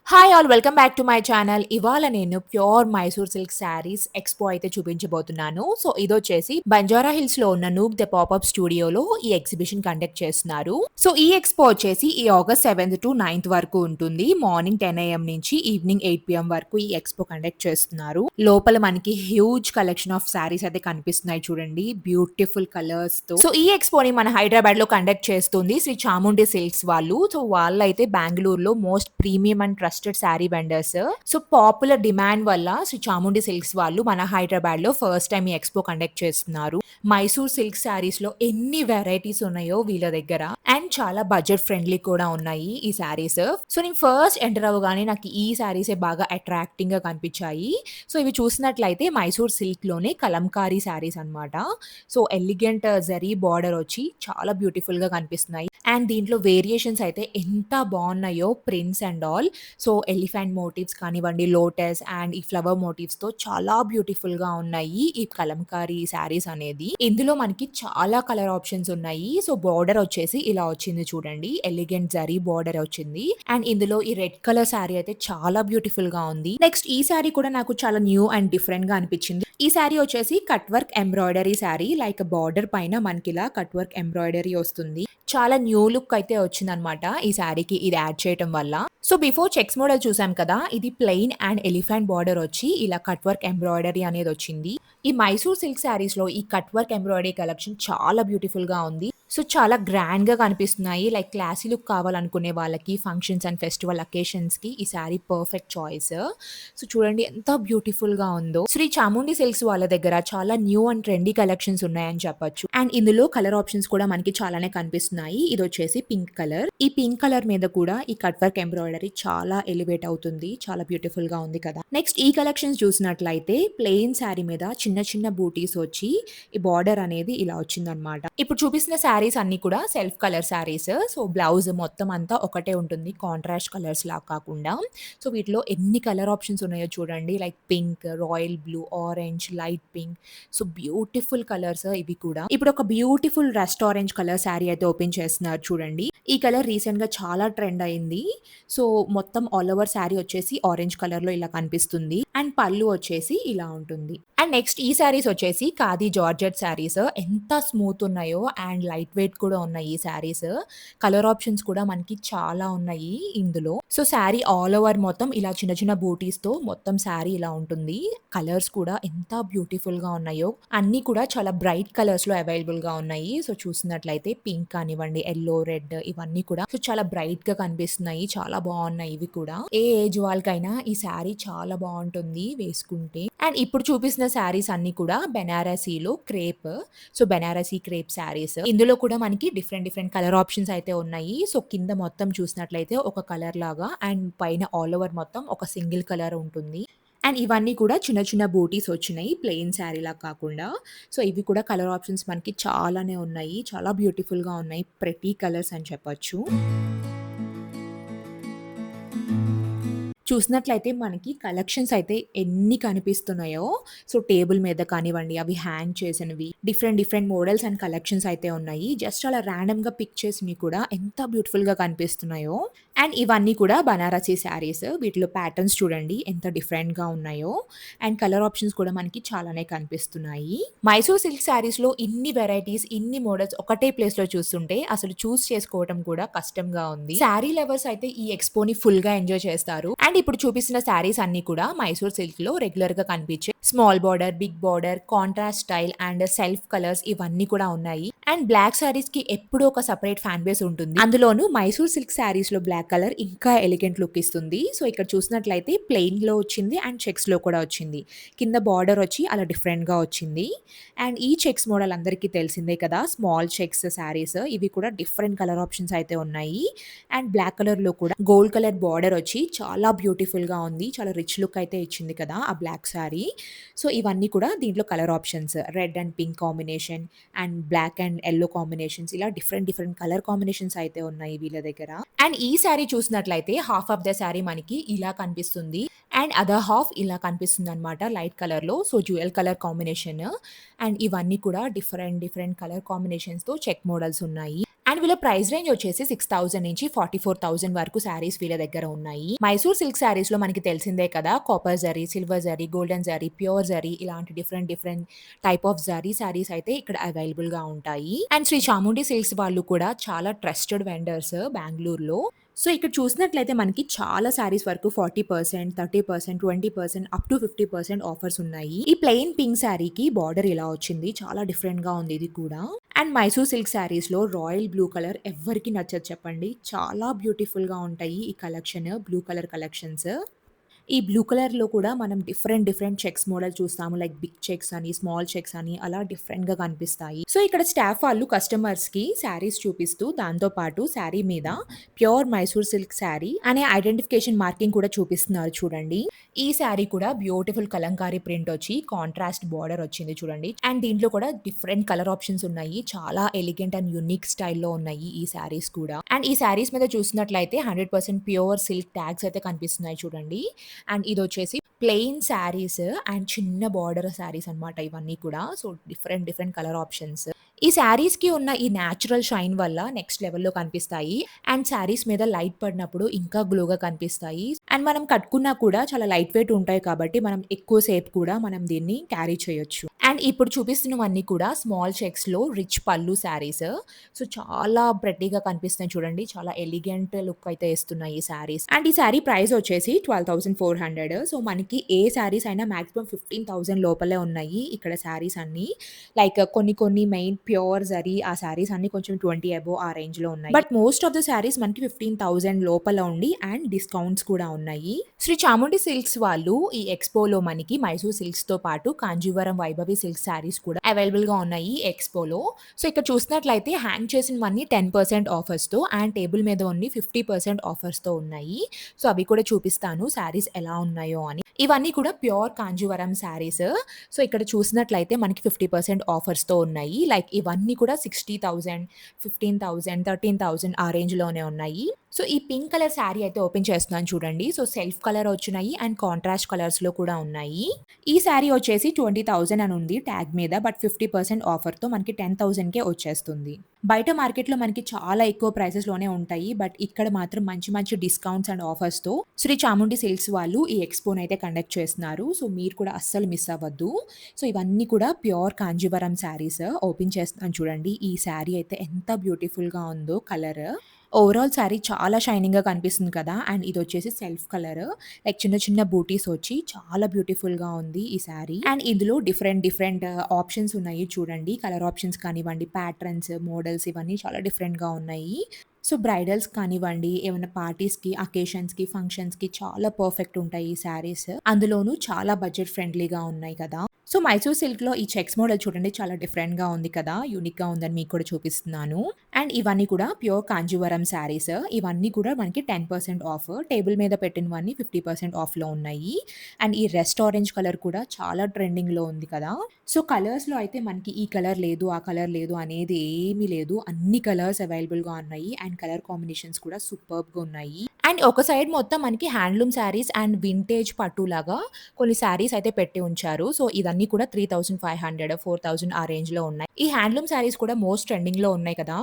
Hi all welcome back to my channel. ఇవాళ నేను pure Mysore silk saris expo అయితే చూపించబోతున్నాను. సో, ఇదొచ్చేసి బంజారా హిల్స్‌లో ఉన్న నూక్ ద పాపప్ స్టూడియోలో ఈ ఎగ్జిబిషన్ కండక్ట్ చేస్తున్నారు. సో, ఈ ఎక్స్‌పో వచ్చేసి ఈ ఆగస్ట్ 7థ్ టు 9థ్ వరకు ఉంటుంది. మార్నింగ్ 10 AM నుంచి ఈవినింగ్ 8 PM వరకు ఈ ఎక్స్‌పో కండక్ట్ చేస్తున్నారు. లోపల మనకి హ్యూజ్ కలెక్షన్ ఆఫ్ శారీస్ అయితే కనిపిస్తున్నాయి చూడండి. బ్యూటిఫుల్ కలర్స్‌తో. సో, ఈ ఎక్స్‌పోని మన హైదరాబాద్‌లో కండక్ట్ చేస్తుంది శ్రీ చాముండి సిల్క్స్ వాళ్ళు. సో, వాళ్ళైతే బెంగుళూరులో most premium and trusted sari vendors. So, popular demand వల్ల శ్రీ చాముండి సిల్క్స్ వాళ్ళు మన హైదరాబాద్‌లో ఫస్ట్ టైమ్ ఈ ఎక్స్‌పో కండక్ట్ చేస్తున్నారు. మైసూర్ సిల్క్ శారీస్‌లో ఎన్ని వెరైటీస్ ఉన్నాయో వీళ్ళ దగ్గర అండ్ చాలా బడ్జెట్ ఫ్రెండ్లీ కూడా ఉన్నాయి ఈ శారీస్. సో, నేను ఫస్ట్ ఎంటర్ అవ్వగానే నాకు ఈ శారీసే బాగా అట్రాక్టింగ్‌గా కనిపించాయి. సో, ఇవి చూసినట్లయితే మైసూర్ సిల్క్‌లోనే కలంకారీ శారీస్ అన్నమాట. సో, ఎలిగెంట్ జరీ బార్డర్ వచ్చి చాలా బ్యూటిఫుల్‌గా కనిపిస్తున్నాయి. అండ్ దీంట్లో వేరియేషన్స్ అయితే ఎంత బాగున్నాయో prints and all. So, elephant motifs కానివ్వండి, లోటస్ అండ్ ఈ ఫ్లవర్ మోటివ్స్‌తో చాలా బ్యూటిఫుల్‌గా ఉన్నాయి ఈ కలంకారీ శారీస్ అనేది. ఇందులో మనకి చాలా కలర్ ఆప్షన్స్ ఉన్నాయి. సో, బార్డర్ వచ్చేసి ఇలా వచ్చింది చూడండి. ఎలిగెంట్ జరీ బార్డర్ వచ్చింది. అండ్ ఇందులో ఈ రెడ్ కలర్ శారీ అయితే చాలా బ్యూటిఫుల్‌గా ఉంది. నెక్స్ట్ ఈ శారీ కూడా నాకు చాలా న్యూ అండ్ డిఫరెంట్‌గా అనిపించింది. ఈ శారీ వచ్చేసి cut work embroidery sari. Like border పైన మనకిలా కట్ వర్క్ ఎంబ్రాయిడరీ వస్తుంది. చాలా న్యూ లుక్ అయితే వచ్చిందనమాట ఈ శారీకి ఇది యాడ్ చేయటం వల్ల. సో, బిఫోర్ చెక్స్ మోడల్ చూసాం కదా! ఇది ప్లెయిన్ అండ్ ఎలిఫెంట్ బార్డర్ వచ్చి ఇలా కట్ వర్క్ ఎంబ్రాయిడరీ అనేదొచ్చింది. ఈ మైసూర్ సిల్క్ శారీస్‌లో ఈ కట్ వర్క్ ఎంబ్రాయిడరీ కలెక్షన్ చాలా బ్యూటిఫుల్‌గా ఉంది. సో, చాలా గ్రాండ్‌గా కనిపిస్తున్నాయి. లైక్ క్లాసీ లుక్ కావాలనుకునే వాళ్ళకి ఫంక్షన్స్ అండ్ ఫెస్టివల్ అకేషన్స్‌కి ఈ శారీ పర్ఫెక్ట్ చాయిస్. సో, చూడండి ఎంత బ్యూటిఫుల్‌గా ఉందో. శ్రీ చాముండి సిల్క్స్ వాళ్ళ దగ్గర చాలా న్యూ అండ్ ట్రెండీ కలెక్షన్స్ ఉన్నాయని చెప్పొచ్చు. అండ్ ఇందులో కలర్ ఆప్షన్స్ కూడా మనకి చాలానే కనిపిస్తున్నాయి. ఇదొచ్చేసి పింక్ కలర్. ఈ పింక్ కలర్ మీద కూడా ఈ కట్ వర్క్ ఎంబ్రాయిడరీ చాలా ఎలివేట్ అవుతుంది. చాలా బ్యూటిఫుల్‌గా ఉంది కదా! నెక్స్ట్ ఈ కలెక్షన్స్ చూసినట్లయితే ప్లెయిన్ శారీ మీద చిన్న చిన్న బూటీస్ వచ్చి ఈ బార్డర్ అనేది ఇలా వచ్చిందనమాట. ఇప్పుడు చూపిస్తున్న శారీస్ అన్నీ కూడా self colour saris. So, blouse మొత్తం అంతా ఒకటే ఉంటుంది. కాంట్రాస్ట్ కలర్స్ లాగా కాకుండా. సో, వీటిలో ఎన్ని కలర్ ఆప్షన్స్ ఉన్నాయో చూడండి. Like pink, royal blue, orange, light pink. So, beautiful colours ఇవి కూడా. ఇప్పుడు ఒక beautiful rust orange colour sari అయితే ఓపెన్ చేస్తున్నారు చూడండి. ఈ కలర్ రీసెంట్‌గా చాలా ట్రెండ్ అయింది. సో, మొత్తం ఆల్ ఓవర్ శారీ వచ్చేసి ఆరెంజ్ కలర్‌లో ఇలా కనిపిస్తుంది. అండ్ పళ్ళు వచ్చేసి ఇలా ఉంటుంది. అండ్ నెక్స్ట్ ఈ శారీస్ వచ్చేసి ఖాదీ జార్జెట్ శారీస్. ఎంత స్మూత్ ఉన్నాయో అండ్ లైట్ వెయిట్ కూడా ఉన్నాయి ఈ శారీస్. కలర్ ఆప్షన్స్ కూడా మనకి చాలా ఉన్నాయి ఇందులో. సో, శారీ ఆల్ ఓవర్ మొత్తం ఇలా చిన్న చిన్న బూటీస్‌తో మొత్తం శారీ ఇలా ఉంటుంది. కలర్స్ కూడా ఎంత బ్యూటిఫుల్‌గా ఉన్నాయో. అన్నీ కూడా చాలా బ్రైట్ కలర్స్‌లో అవైలబుల్‌గా ఉన్నాయి. సో, చూసినట్లయితే పింక్ కానివ్వండి, యెల్లో, రెడ్ ఇవన్నీ కూడా సో, చాలా బ్రైట్‌గా కనిపిస్తున్నాయి. చాలా బాగున్నాయి ఇవి కూడా. ఏ ఏజ్ వాళ్ళకైనా ఈ శారీ చాలా బావుంటుంది వేసుకుంటే. అండ్ ఇప్పుడు చూపిస్తున్న శారీస్ అన్నీ కూడా బెనారసీలో crepe. So, Banarasi crepe saris. ఇందులో కూడా మనకి డిఫరెంట్ డిఫరెంట్ కలర్ ఆప్షన్స్ అయితే ఉన్నాయి. సో, కింద మొత్తం చూసినట్లయితే ఒక కలర్ లాగా అండ్ పైన ఆల్ ఓవర్ మొత్తం ఒక సింగిల్ కలర్ ఉంటుంది. అండ్ ఇవన్నీ కూడా చిన్న చిన్న బూటీస్ వచ్చినాయి. ప్లెయిన్ శారీలా కాకుండా. సో, ఇవి కూడా కలర్ ఆప్షన్స్ మనకి చాలానే ఉన్నాయి. చాలా బ్యూటిఫుల్‌గా ఉన్నాయి. ప్రెటీ కలర్స్ అని చెప్పొచ్చు. చూసినట్లయితే మనకి కలెక్షన్స్ అయితే ఎన్ని కనిపిస్తున్నాయో. సో, టేబుల్ మీద కానివ్వండి, అవి హ్యాంగ్ చేసినవి, different different models and collections అయితే ఉన్నాయి. జస్ట్ అలా ర్యాండమ్‌గా పిక్ చేసినవి కూడా ఎంత బ్యూటిఫుల్‌గా కనిపిస్తున్నాయో. అండ్ ఇవన్నీ కూడా బనారసీ శారీస్. వీటిలో ప్యాటర్న్స్ చూడండి ఎంత డిఫరెంట్‌గా ఉన్నాయో. అండ్ కలర్ ఆప్షన్స్ కూడా మనకి చాలానే కనిపిస్తున్నాయి. మైసూర్ సిల్క్ శారీస్‌లో ఇన్ని వెరైటీస్, ఇన్ని మోడల్స్ ఒకటే ప్లేస్‌లో చూస్తుంటే అసలు చూస్ చేసుకోవటం కూడా కష్టంగా ఉంది. శారీ లవర్స్ అయితే ఈ ఎక్స్‌పోని ఫుల్‌గా ఎంజాయ్ చేస్తారు. అండ్ ఇప్పుడు చూపిస్తున్న శారీస్ అన్నీ కూడా మైసూర్ సిల్క్‌లో రెగ్యులర్‌గా కనిపించే small border, big border, contrast style and self colours ఇవన్నీ కూడా ఉన్నాయి. అండ్ బ్లాక్ శారీస్‌కి ఎప్పుడూ ఒక సెపరేట్ ఫ్యాన్ బేస్ ఉంటుంది. అందులోనూ మైసూర్ సిల్క్ శారీస్‌లో బ్లాక్ కలర్ ఇంకా ఎలిగెంట్ లుక్ ఇస్తుంది. సో, ఇక్కడ చూసినట్లయితే ప్లెయిన్‌లో వచ్చింది అండ్ చెక్స్‌లో కూడా వచ్చింది. కింద బార్డర్ వచ్చి అలా డిఫరెంట్‌గా వచ్చింది. అండ్ ఈ చెక్స్ మోడల్ అందరికీ తెలిసిందే కదా! స్మాల్ చెక్స్ శారీస్ ఇవి కూడా డిఫరెంట్ కలర్ ఆప్షన్స్ అయితే ఉన్నాయి. అండ్ బ్లాక్ కలర్‌లో కూడా గోల్డ్ కలర్ బార్డర్ వచ్చి చాలా బ్యూటిఫుల్‌గా ఉంది. చాలా రిచ్ లుక్ అయితే ఇచ్చింది కదా! ఆ బ్లాక్ శారీ. సో, ఇవన్నీ కూడా దీంట్లో colour options red and pink combination and black and yellow combinations ఇలా డిఫరెంట్ డిఫరెంట్ కలర్ కాంబినేషన్స్ అయితే ఉన్నాయి వీళ్ళ దగ్గర. అండ్ ఈ శారీ చూసినట్లయితే హాఫ్ ఆఫ్ ద శారీ మనకి ఇలా కనిపిస్తుంది. అండ్ అదర్ హాఫ్ ఇలా కనిపిస్తుందనమాట లైట్ కలర్‌లో. So, dual colour combination. And ఇవన్నీ కూడా డిఫరెంట్ డిఫరెంట్ కలర్ కాంబినేషన్స్‌తో చెక్ మోడల్స్ ఉన్నాయి. అండ్ వీళ్ళ ప్రైస్ రేంజ్ వచ్చేసి 6,000 నుంచి 44,000 వరకు శారీస్ వీళ్ళ దగ్గర ఉన్నాయి. మైసూర్ సిల్క్ శారీస్‌లో మనకి తెలిసిందే కదా! Copper zari, silver zari, golden zari, pure zari ఇలాంటి different different type of zari saris అయితే ఇక్కడ అవైలబుల్‌గా ఉంటాయి. అండ్ శ్రీ చాముండి సిల్క్స్ వాళ్ళు కూడా చాలా ట్రస్టెడ్ వెండర్స్ బెంగుళూరులో. సో, ఇక్కడ చూసినట్లయితే మనకి చాలా శారీస్ వరకు 40%, 30%, 20% అప్ టు 50% ఆఫర్స్ ఉన్నాయి. ఈ ప్లెయిన్ పింక్ శారీకి బార్డర్ ఇలా వచ్చింది. చాలా డిఫరెంట్‌గా ఉంది ఇది కూడా. అండ్ మైసూర్ సిల్క్ శారీస్‌లో రాయల్ బ్లూ కలర్ ఎవ్వరికీ నచ్చదు చెప్పండి. చాలా బ్యూటిఫుల్‌గా ఉంటాయి ఈ కలెక్షన్. Blue colour collections. ఈ బ్లూ కలర్‌లో కూడా మనం డిఫరెంట్ డిఫరెంట్ చెక్స్ మోడల్ చూస్తాము. లైక్ బిగ్ చెక్స్ అని, స్మాల్ చెక్స్ అని అలా డిఫరెంట్‌గా కనిపిస్తాయి. సో, ఇక్కడ స్టాఫ్ వాళ్ళు కస్టమర్స్‌కి శారీస్ చూపిస్తూ దాంతో పాటు శారీ మీద ప్యూర్ మైసూర్ సిల్క్ శారీ అనే ఐడెంటిఫికేషన్ మార్కింగ్ కూడా చూపిస్తున్నారు చూడండి. ఈ శారీ కూడా బ్యూటిఫుల్ కలంకారీ ప్రింట్ వచ్చి కాంట్రాస్ట్ బార్డర్ వచ్చింది చూడండి. అండ్ దీంట్లో కూడా డిఫరెంట్ కలర్ ఆప్షన్స్ ఉన్నాయి. చాలా ఎలిగెంట్ అండ్ యూనిక్ స్టైల్‌లో ఉన్నాయి ఈ శారీస్ కూడా. అండ్ ఈ శారీస్ మీద చూసినట్లయితే 100% ప్యూర్ సిల్క్ ట్యాగ్స్ అయితే కనిపిస్తున్నాయి చూడండి. అండ్ ఇదొచ్చేసి ప్లెయిన్ శారీస్ అండ్ చిన్న బార్డర్ శారీస్ అన్నమాట ఇవన్నీ కూడా. So, different different colour options. ఈ శారీస్‌కి ఉన్న ఈ న్యాచురల్ షైన్ వల్ల నెక్స్ట్ లెవెల్‌లో కనిపిస్తాయి. అండ్ శారీస్ మీద లైట్ పడినప్పుడు ఇంకా గ్లోగా కనిపిస్తాయి. అండ్ మనం కట్టుకున్నా కూడా చాలా లైట్ వెయిట్ ఉంటాయి కాబట్టి మనం ఎక్కువ సేపు కూడా మనం దీన్ని క్యారీ చేయొచ్చు. అండ్ ఇప్పుడు చూపిస్తున్నవన్నీ కూడా స్మాల్ చెక్స్‌లో రిచ్ పల్లు శారీస్. సో, చాలా ప్రెట్టీగా కనిపిస్తున్నాయి చూడండి. చాలా ఎలిగెంట్ లుక్ అయితే ఇస్తున్నాయి ఈ శారీస్. అండ్ ఈ శారీ ప్రైస్ వచ్చేసి 12,400. సో, మనకి ఏ శారీస్ అయినా మాక్సిమం 15,000 లోపలే ఉన్నాయి ఇక్కడ శారీస్ అన్నీ. లైక్ కొన్ని కొన్ని మెయిన్ ప్యూర్ జరీ ఆ శారీస్ అన్నీ కొంచెం 20 అబోవ్ ఆ రేంజ్‌లో ఉన్నాయి. But most of the saris మనకి 15,000 లోపల ఉండి అండ్ డిస్కౌంట్స్ కూడా ఉన్నాయి. శ్రీ చాముండి సిల్క్స్ వాళ్ళు ఈ ఎక్స్‌పోలో మనకి మైసూర్ సిల్క్స్‌తో పాటు కాంజీవరం వైభవి సిల్క్ శారీస్ కూడా అవైలబుల్‌గా ఉన్నాయి ఈ ఎక్స్‌పోలో. సో, ఇక్కడ చూసినట్లయితే హ్యాంగ్ చేసినవన్నీ 10% ఆఫర్స్‌తో అండ్ టేబుల్ మీద ఓన్లీ 50% ఆఫర్స్‌తో ఉన్నాయి. సో, అవి కూడా చూపిస్తాను శారీస్ ఎలా ఉన్నాయో అని. ఇవన్నీ కూడా ప్యూర్ కాంజీవరం శారీస్. సో, ఇక్కడ చూసినట్లయితే మనకి 50% ఆఫర్స్‌తో ఉన్నాయి. లైక్ ఇవన్నీ కూడా 60,000, 15,000, 13,000 ఆ రేంజ్‌లోనే ఉన్నాయి. సో, ఈ పింక్ కలర్ శారీ అయితే ఓపెన్ చేస్తున్నాను చూడండి. సో, సెల్ఫ్ కలర్ వచ్చినాయి అండ్ కాంట్రాస్ట్ కలర్స్‌లో కూడా ఉన్నాయి. ఈ శారీ వచ్చేసి 20,000 అని ఉంది ట్యాగ్ మీద. బట్ 50% ఆఫర్‌తో మనకి 10,000కే వచ్చేస్తుంది. బయట మార్కెట్‌లో మనకి చాలా ఎక్కువ ప్రైసెస్‌లోనే ఉంటాయి. బట్ ఇక్కడ మాత్రం మంచి మంచి డిస్కౌంట్స్ అండ్ ఆఫర్స్‌తో శ్రీ చాముండి సిల్క్స్ వాళ్ళు ఈ ఎక్స్‌పోనైతే కండక్ట్ చేస్తున్నారు. సో, మీరు కూడా అస్సలు మిస్ అవ్వద్దు. సో, ఇవన్నీ కూడా ప్యూర్ కాంజీవరం శారీస్. ఓపెన్ చేస్తున్నాను చూడండి. ఈ శారీ అయితే ఎంత బ్యూటిఫుల్‌గా ఉందో కలర్. ఓవరాల్ శారీ చాలా షైనింగ్‌గా కనిపిస్తుంది కదా! అండ్ ఇదొచ్చేసి సెల్ఫ్ కలర్. లైక్ చిన్న చిన్న బూటీస్ వచ్చి చాలా బ్యూటిఫుల్‌గా ఉంది ఈ శారీ. అండ్ ఇందులో డిఫరెంట్ డిఫరెంట్ ఆప్షన్స్ ఉన్నాయి చూడండి. కలర్ ఆప్షన్స్ కానివ్వండి, ప్యాటర్న్స్, మోడల్స్ ఇవన్నీ చాలా డిఫరెంట్‌గా ఉన్నాయి. సో, బ్రైడల్స్ కానివ్వండి, ఏమైనా పార్టీస్‌కి, అకేషన్స్‌కి, ఫంక్షన్స్‌కి చాలా పర్ఫెక్ట్ ఉంటాయి ఈ శారీస్. అందులోనూ చాలా బడ్జెట్ ఫ్రెండ్లీగా ఉన్నాయి కదా! సో, మైసూర్ సిల్క్‌లో ఈ చెక్స్ మోడల్ చూడండి చాలా డిఫరెంట్‌గా ఉంది కదా! యూనిక్‌గా ఉందని మీకు కూడా చూపిస్తున్నాను. అండ్ ఇవన్నీ కూడా ప్యూర్ కాంజీవరం శారీస్. ఇవన్నీ కూడా మనకి 10% ఆఫ్. టేబుల్ మీద పెట్టినవన్నీ 50% ఆఫ్‌లో ఉన్నాయి. అండ్ ఈ రెస్ట్ ఆరెంజ్ కలర్ కూడా చాలా ట్రెండింగ్‌లో ఉంది కదా! సో, కలర్స్‌లో అయితే మనకి ఈ కలర్ లేదు, ఆ కలర్ లేదు అనేది ఏమీ లేదు. అన్ని కలర్స్ అవైలబుల్‌గా ఉన్నాయి. అండ్ కలర్ కాంబినేషన్స్ కూడా సూపర్బ్‌గా ఉన్నాయి. అండ్ ఒక సైడ్ మొత్తం మనకి హ్యాండ్లూమ్ శారీస్ అండ్ వింటేజ్ పట్టులాగా కొన్ని శారీస్ అయితే పెట్టి ఉంచారు. సో, ఇవన్నీ కూడా 3,500, 4,000 ఆ రేంజ్‌లో ఉన్నాయి. ఈ హ్యాండ్లూమ్ శారీస్ కూడా మోస్ట్ ట్రెండింగ్‌లో ఉన్నాయి కదా!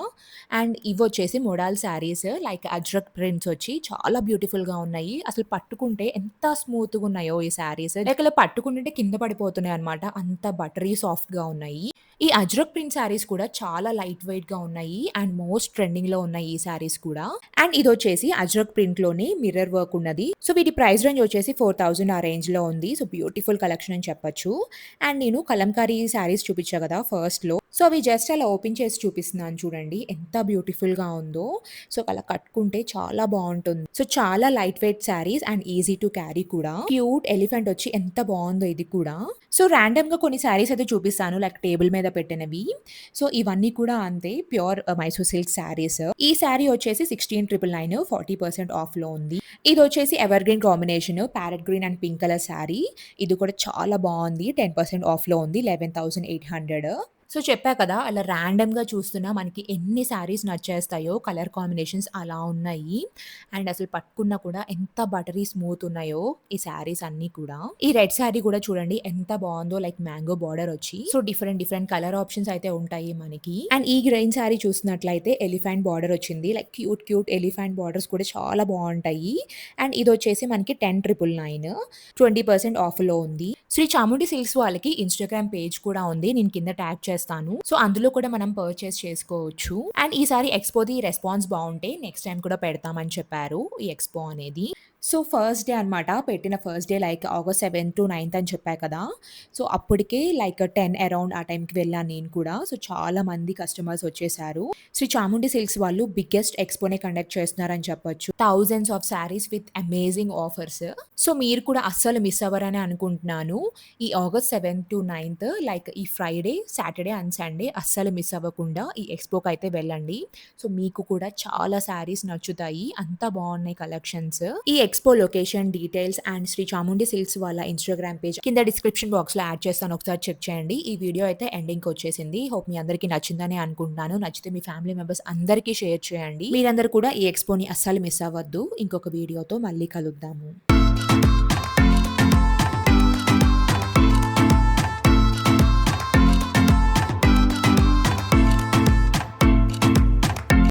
అండ్ ఇవొచ్చేసి model saris like Ajrakh prints వచ్చి చాలా బ్యూటిఫుల్‌గా ఉన్నాయి. అసలు పట్టుకుంటే ఎంత స్మూత్‌గా ఉన్నాయో ఈ శారీస్. లైక్ ఇలా పట్టుకుంటుంటే కింద పడిపోతున్నాయి అన్నమాట. అంత బటరీ సాఫ్ట్‌గా ఉన్నాయి. ఈ అజ్రక్ ప్రింట్ శారీస్ కూడా చాలా లైట్ వెయిట్‌గా ఉన్నాయి. అండ్ మోస్ట్ ట్రెండింగ్‌లో ఉన్నాయి ఈ శారీస్ కూడా. అండ్ ఇదొచ్చేసి అజ్రక్ ప్రింట్‌లోనే మిర్రర్ వర్క్ ఉన్నది. సో, వీటి ప్రైస్ రేంజ్ వచ్చేసి 4,000 ఆ రేంజ్‌లో ఉంది. సో, బ్యూటిఫుల్ కలెక్షన్ అని చెప్పొచ్చు. అండ్ నేను కలంకారీ శారీస్ చూపించా కదా ఫస్ట్‌లో. సో, అవి జస్ట్ అలా ఓపెన్ చేసి చూపిస్తున్నాను చూడండి. ఎంత బ్యూటిఫుల్‌గా ఉందో. సో, అలా కట్టుకుంటే చాలా బావుంటుంది. సో, చాలా light weight saris and easy to carry కూడా. క్యూట్ ఎలిఫెంట్ వచ్చి ఎంత బావుందో ఇది కూడా. సో, ర్యాండమ్‌గా కొన్ని శారీస్ అయితే చూపిస్తాను. లైక్ టేబుల్ మీద పెట్టినవి. సో, ఇవన్నీ కూడా అంతే ప్యూర్ మైసూర్ సిల్క్ శారీస్. ఈ శారీ వచ్చేసి 16,999 40% ఆఫ్‌లో ఉంది. ఇదొచ్చేసి evergreen combination parrot green and pink colour sari. ఇది కూడా చాలా బావుంది. 10% ఆఫ్‌లో ఉంది. 11,800. సో, చెప్పా కదా! అలా ర్యాండమ్‌గా చూస్తున్నా మనకి ఎన్ని శారీస్ నచ్చేస్తాయో కలర్ కాంబినేషన్స్ అలా ఉన్నాయి. అండ్ అసలు పట్టుకున్నా కూడా ఎంత బటరీ స్మూత్ ఉన్నాయో ఈ శారీస్ అన్నీ కూడా. ఈ రెడ్ శారీ కూడా చూడండి ఎంత బావుందో లైక్ మ్యాంగో బార్డర్ వచ్చి. So, different different colour options అయితే ఉంటాయి మనకి. అండ్ ఈ గ్రెయిన్ శారీ చూసినట్లయితే ఎలిఫెంట్ బార్డర్ వచ్చింది. Like cute cute elephant borders కూడా చాలా బావుంటాయి. అండ్ ఇదొచ్చేసి మనకి 10,999 20% ఆఫర్‌లో ఉంది. శ్రీ చాముండి సిల్క్స్ వాళ్ళకి ఇన్‌స్టాగ్రామ్ పేజ్ కూడా ఉంది. నేను కింద ట్యాగ్ చేస్తాను. సో, అందులో కూడా మనం పర్చేస్ చేసుకోవచ్చు. అండ్ ఈసారి ఎక్స్‌పోది రెస్పాన్స్ బావుంటే నెక్స్ట్ టైమ్ కూడా పెడతామని చెప్పారు. ఈ ఎక్స్‌పో అనేది. సో, ఫస్ట్ డే అనమాట. పెట్టిన ఫస్ట్ డే లైక్ ఆగస్ట్ 7-9 అని చెప్పా కదా! సో, అప్పటికే లైక్ 10 అరౌండ్ ఆ టైంకి వెళ్ళాను నేను కూడా. సో, చాలా మంది కస్టమర్స్ వచ్చేసారు. శ్రీ చాముండి సిల్క్స్ వాళ్ళు బిగ్గెస్ట్ ఎక్స్‌పోనే కండక్ట్ చేస్తున్నారని చెప్పొచ్చు. Thousands of saris with amazing offers. So, మీరు కూడా అస్సలు మిస్ అవ్వరని అనుకుంటున్నాను. ఈ ఆగస్ట్ 7-9 లైక్ ఈ ఫ్రైడే, సాటర్డే అండ్ సండే అస్సలు మిస్ అవ్వకుండా ఈ ఎక్స్‌పోకైతే వెళ్ళండి. సో, మీకు కూడా చాలా శారీస్ నచ్చుతాయి. అంత బావున్నాయి కలెక్షన్స్. ఈ expo location details and Shri Chamundi silks వాళ్ళ ఇన్‌స్టాగ్రామ్ పేజ్ కింద డిస్క్రిప్షన్ బాక్స్‌లో యాడ్ చేస్తాను. ఒకసారి చెక్ చేయండి. ఈ వీడియో అయితే ఎండింగ్‌కొచ్చేసింది. హోప్ మీ అందరికీ నచ్చిందనే అనుకుంటున్నాను. నచ్చితే మీ ఫ్యామిలీ మెంబర్స్ అందరికీ షేర్ చేయండి. మీరందరూ కూడా ఈ ఎక్స్‌పోని అస్సలు మిస్ అవ్వద్దు. ఇంకొక వీడియోతో మళ్ళీ కలుద్దాము.